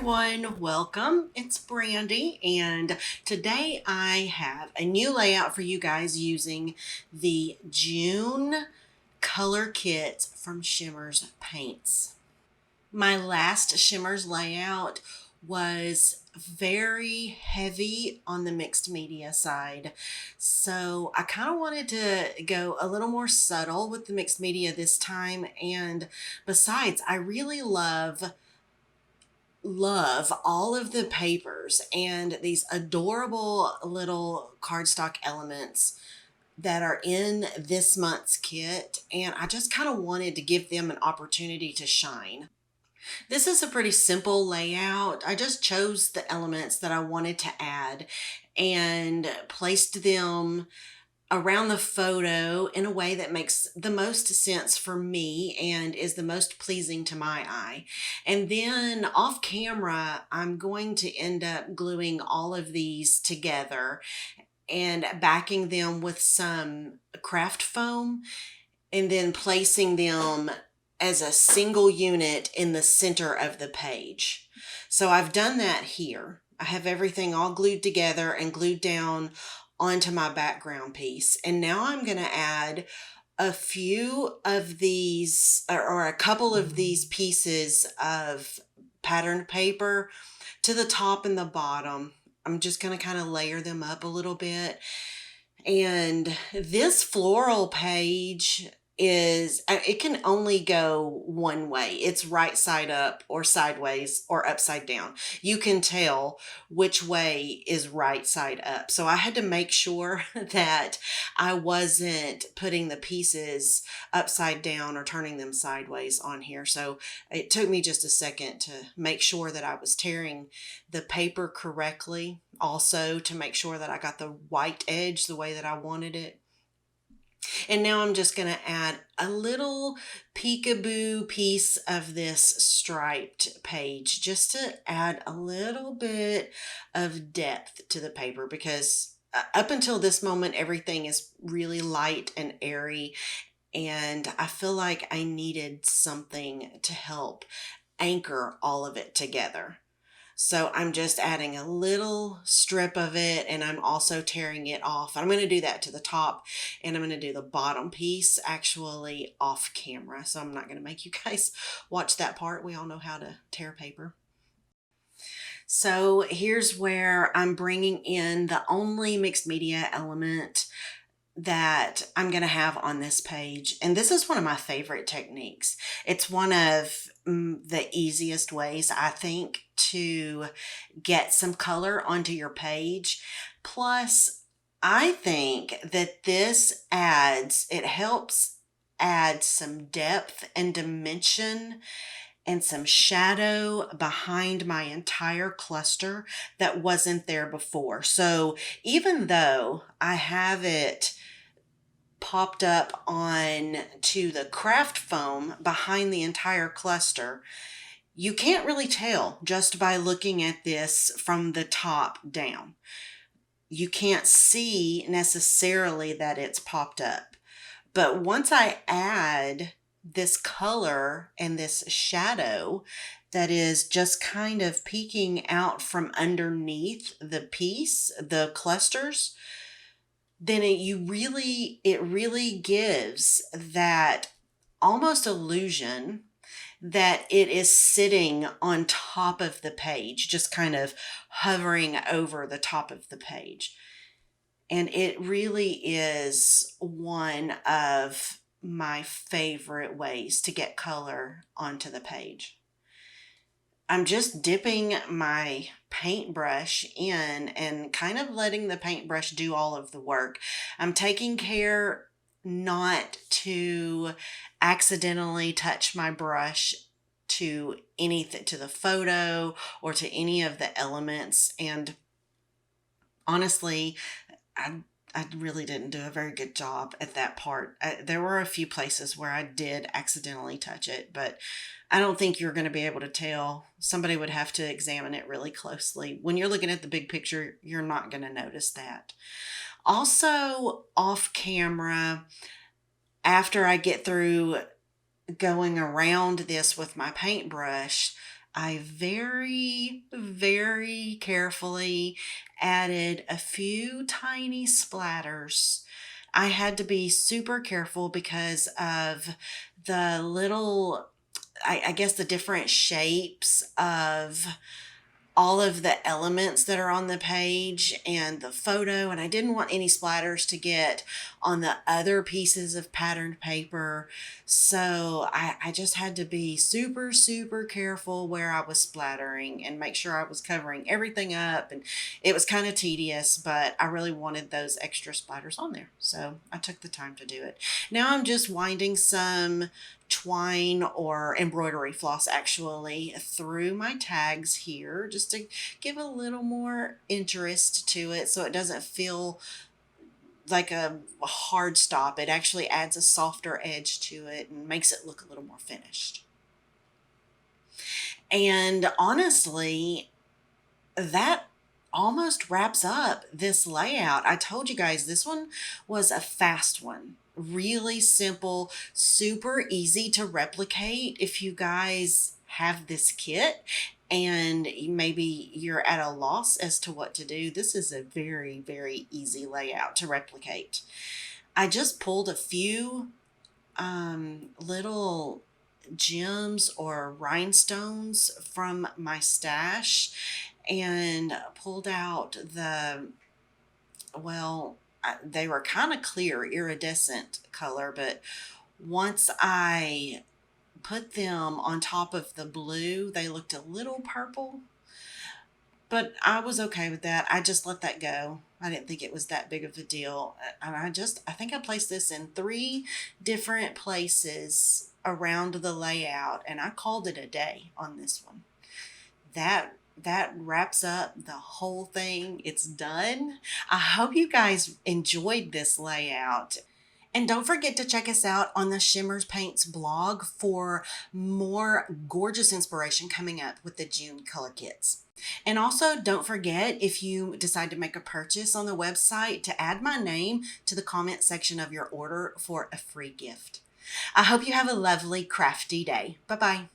everyone, welcome. It's Brandy, and today I have a new layout for you guys using the June Color Kitz from Shimmerz Paints. My last Shimmerz layout was very heavy on the mixed media side, so I kind of wanted to go a little more subtle with the mixed media this time. And besides, I really love all of the papers and these adorable little cardstock elements that are in this month's kit, and I just kind of wanted to give them an opportunity to shine. This is a pretty simple layout. I just chose the elements that I wanted to add and placed them around the photo in a way that makes the most sense for me and is the most pleasing to my eye. And then off camera, I'm going to end up gluing all of these together and backing them with some craft foam and then placing them as a single unit in the center of the page. So I've done that here. I have everything all glued together and glued down onto my background piece. And now I'm going to add a few of these or a couple of these pieces of patterned paper to the top and the bottom. I'm just going to kind of layer them up a little bit. And this floral page it can only go one way. It's right side up or sideways or upside down. You can tell which way is right side up. So I had to make sure that I wasn't putting the pieces upside down or turning them sideways on here. So it took me just a second to make sure that I was tearing the paper correctly. Also to make sure that I got the white edge the way that I wanted it. And now I'm just going to add a little peekaboo piece of this striped page just to add a little bit of depth to the paper, because up until this moment, everything is really light and airy. And I feel like I needed something to help anchor all of it together. So I'm just adding a little strip of it, and I'm also tearing it off. I'm going to do that to the top, and I'm going to do the bottom piece actually off camera. So I'm not going to make you guys watch that part. We all know how to tear paper. So here's where I'm bringing in the only mixed media element that I'm going to have on this page. And this is one of my favorite techniques. It's one of the easiest ways, I think, to get some color onto your page. Plus, I think that it helps add some depth and dimension and some shadow behind my entire cluster that wasn't there before. So even though I have it popped up on to the craft foam behind the entire cluster, you can't really tell just by looking at this from the top down. You can't see necessarily that it's popped up. But once I add this color and this shadow that is just kind of peeking out from underneath the piece, the clusters, then it really gives that almost illusion that it is sitting on top of the page, just kind of hovering over the top of the page. And it really is one of my favorite ways to get color onto the page. I'm just dipping my paintbrush in and kind of letting the paintbrush do all of the work. I'm taking care not to accidentally touch my brush to anything, to the photo or to any of the elements. And honestly, I really didn't do a very good job at that part. There were a few places where I did accidentally touch it, but I don't think you're going to be able to tell. Somebody would have to examine it really closely. When you're looking at the big picture, you're not going to notice that. Also, off camera, after I get through going around this with my paintbrush, I very, very carefully added a few tiny splatters. I had to be super careful because of the little, I guess, the different shapes of all of the elements that are on the page and the photo, and I didn't want any splatters to get on the other pieces of patterned paper. So I just had to be super, super careful where I was splattering and make sure I was covering everything up. And it was kind of tedious, but I really wanted those extra splatters on there. So I took the time to do it. Now I'm just winding some twine or embroidery floss actually through my tags here just to give a little more interest to it so it doesn't feel like a hard stop. It actually adds a softer edge to it and makes it look a little more finished. And honestly, that almost wraps up this layout. I told you guys this one was a fast one. Really simple, super easy to replicate if you guys have this kit and maybe you're at a loss as to what to do. This is a very, very easy layout to replicate. I just pulled a few little gems or rhinestones from my stash and pulled out they were kind of clear, iridescent color, but once I put them on top of the blue, they looked a little purple, but I was okay with that. I just let that go. I didn't think it was that big of a deal. And I think I placed this in 3 different places around the layout, and I called it a day on this one. That wraps up the whole thing. It's done. I hope you guys enjoyed this layout. And don't forget to check us out on the Shimmerz Paints blog for more gorgeous inspiration coming up with the June Color Kitz. And also don't forget, if you decide to make a purchase on the website, to add my name to the comment section of your order for a free gift. I hope you have a lovely crafty day. Bye-bye.